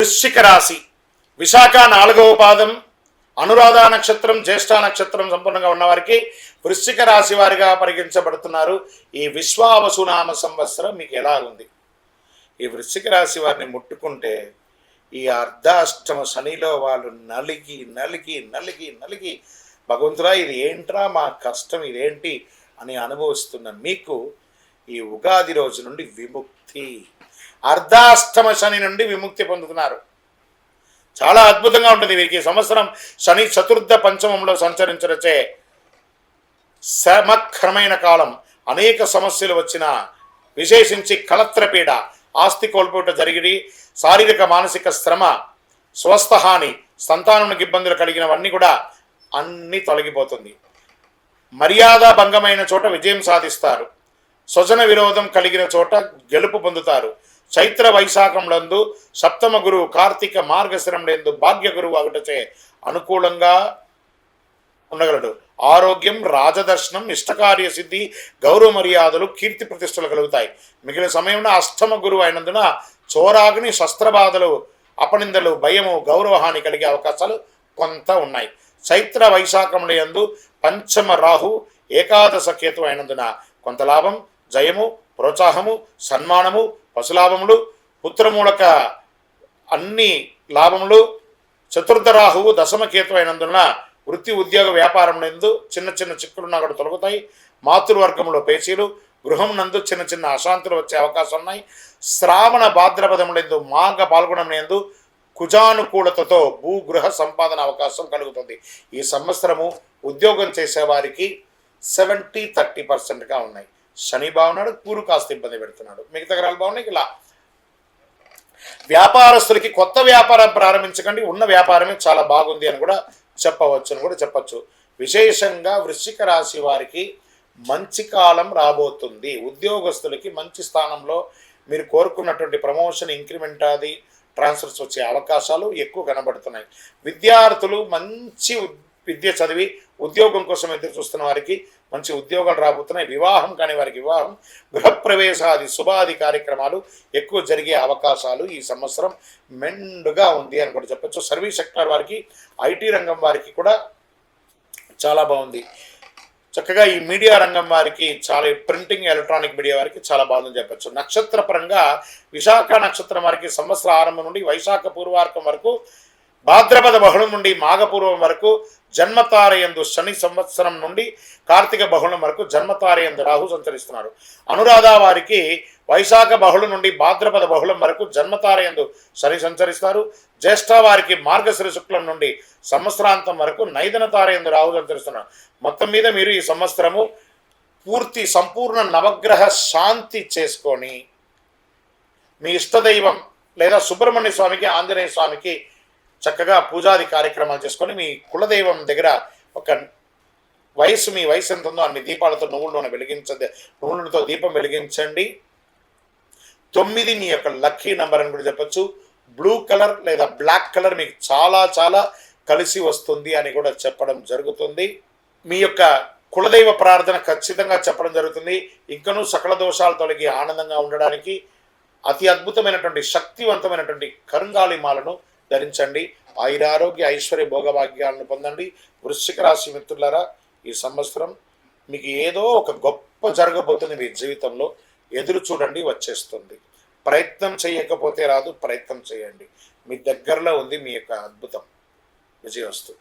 వృశ్చిక రాశి విశాఖ 4వ పాదం అనురాధ నక్షత్రం జ్యేష్ఠ నక్షత్రం సంపూర్ణంగా ఉన్నవారికి వృశ్చిక రాశి వారిగా పరిగణించబడుతున్నారు. ఈ విశ్వావసునామ సంవత్సరం మీకు ఎలా ఉంది? ఈ వృశ్చిక రాశి వారిని ముట్టుకుంటే ఈ అర్ధాష్టమ శనిలో వాళ్ళు నలిగి నలిగి నలిగి నలిగి భగవంతుడా ఇది ఏంట్రా మా కష్టం ఇదేంటి అని అనుభవిస్తున్న మీకు ఈ ఉగాది రోజు నుండి విముక్తి, అర్ధాష్టమ శని నుండి విముక్తి పొందుతున్నారు. చాలా అద్భుతంగా ఉంటుంది వీరికి. సంవత్సరం శని చతుర్థ పంచమంలో సంచరించరచే సమక్రమైన కాలం. అనేక సమస్యలు వచ్చిన, విశేషించి కళత్రపీడ, ఆస్తి కోల్పోవటం జరిగి శారీరక మానసిక శ్రమ, స్వస్థహాని, సంతానానికి ఇబ్బందులు కలిగినవన్నీ కూడా అన్నీ తొలగిపోతుంది. మర్యాద భంగమైన చోట విజయం సాధిస్తారు. స్వజన విరోధం కలిగిన చోట గెలుపు పొందుతారు. చైత్ర వైశాఖంలందు సప్తమ గురువు కార్తీక మార్గశిరంలందు భాగ్య గురువు అగుటచే అనుకూలంగా ఉండగలడు. ఆరోగ్యం, రాజదర్శనం, ఇష్టకార్య సిద్ధి, గౌరవ మర్యాదలు, కీర్తి ప్రతిష్టలు కలుగుతాయి. మిగిలిన సమయంలో అష్టమ గురువు అయినందున చోరాగ్ని, శస్త్రబాధలు, అపనిందలు, భయము, గౌరవహాని కలిగే అవకాశాలు కొంత ఉన్నాయి. చైత్ర వైశాఖములందు పంచమ రాహు, ఏకాదశ కేతు అయినందున కొంత లాభం, జయము, ప్రోత్సాహము, సన్మానము, పశులాభములు, పుత్రమూలక అన్ని లాభములు. చతుర్థ రాహువు దశమకేతు అయినందున వృత్తి, ఉద్యోగ, వ్యాపారం నందు చిన్న చిన్న చిక్కులున్నా కూడా తొలగుతాయి. మాతృవర్గంలో పేచీలు, గృహం నందు చిన్న చిన్న అశాంతులు వచ్చే అవకాశం ఉన్నాయి. శ్రావణ భాద్రపదములందు మాఘ పాల్గొనం నందు కుజానుకూలతతో భూగృహ సంపాదన అవకాశం కలుగుతుంది. ఈ సంవత్సరము ఉద్యోగం చేసేవారికి 70-30%గా ఉన్నాయి. శని బాగున్నాడు, గురు కాస్త ఇబ్బంది పెడుతున్నాడు, మిగతా గ్రహాలు బాగున్నాయి. ఇలా వ్యాపారస్తులకి కొత్త వ్యాపారం ప్రారంభించకండి, ఉన్న వ్యాపారమే చాలా బాగుంది అని కూడా చెప్పచ్చు. విశేషంగా వృశ్చిక రాశి వారికి మంచి కాలం రాబోతుంది. ఉద్యోగస్తులకి మంచి స్థానంలో మీరు కోరుకున్నటువంటి ప్రమోషన్, ఇంక్రిమెంట్, అది ట్రాన్స్ఫర్స్ వచ్చే అవకాశాలు ఎక్కువ కనబడుతున్నాయి. విద్యార్థులు మంచి విద్య చదివి ఉద్యోగం కోసం ఎదురు చూస్తున్న వారికి మంచి ఉద్యోగాలు రాబోతున్నాయి. వివాహం కాని వారికి వివాహం, గృహప్రవేశాది, శుభాది కార్యక్రమాలు ఎక్కువ జరిగే అవకాశాలు ఈ సంవత్సరం మెండుగా ఉంది అని కూడా చెప్పచ్చు. సర్వీస్ సెక్టార్ వారికి, ఐటీ రంగం వారికి కూడా చాలా బాగుంది. చక్కగా ఈ మీడియా రంగం వారికి చాలా, ప్రింటింగ్, ఎలక్ట్రానిక్ మీడియా వారికి చాలా బాగుందని చెప్పచ్చు. నక్షత్ర పరంగా విశాఖ నక్షత్రం వారికి సంవత్సర ఆరంభం నుండి వైశాఖ పూర్వార్కం వరకు, భాద్రపద బహుళం నుండి మాఘపూర్వం వరకు జన్మతారయందు శని, సంవత్సరం నుండి కార్తీక బహుళం వరకు జన్మతారయందు రాహు సంచరిస్తున్నారు. అనురాధ వారికి వైశాఖ బహుళం నుండి భాద్రపద బహుళం వరకు జన్మతారయందు శని సంచరిస్తారు. జ్యేష్ఠ వారికి మార్గశిర శుక్లం నుండి సంవత్సరాంతం వరకు నైదన తారయందు రాహు సంచరిస్తున్నారు. మొత్తం మీద మీరు ఈ సంవత్సరము సంపూర్ణ నవగ్రహ శాంతి చేసుకొని మీ ఇష్టదైవం లేదా సుబ్రహ్మణ్య స్వామికి, ఆంజనేయ స్వామికి చక్కగా పూజాది కార్యక్రమాలు చేసుకొని మీ కులదైవం దగ్గర మీ వయసు ఎంత ఉందో అన్ని దీపాలతో నువ్వులతో దీపం వెలిగించండి. 9 మీ యొక్క లక్కీ నెంబర్ అని కూడా చెప్పచ్చు. బ్లూ కలర్ లేదా బ్లాక్ కలర్ మీకు చాలా చాలా కలిసి వస్తుంది అని కూడా చెప్పడం జరుగుతుంది. మీ యొక్క కులదైవ ప్రార్థన ఖచ్చితంగా చెప్పడం జరుగుతుంది. ఇంకనూ సకల దోషాలు తొలగి ఆనందంగా ఉండడానికి అతి అద్భుతమైనటువంటి శక్తివంతమైనటువంటి కరుంగాలి మాలను ధరించండి. ఆయురారోగ్య, ఐశ్వర్య, భోగభాగ్యాలను పొందండి. వృశ్చిక రాశి మిత్రులారా, ఈ సంవత్సరం మీకు ఏదో ఒక గొప్ప జరగబోతుంది మీ జీవితంలో. ఎదురు చూడండి, వచ్చేస్తుంది. ప్రయత్నం చేయకపోతే రాదు, ప్రయత్నం చేయండి. మీ దగ్గరలో ఉంది మీ యొక్క అద్భుతం. విజయవస్తు.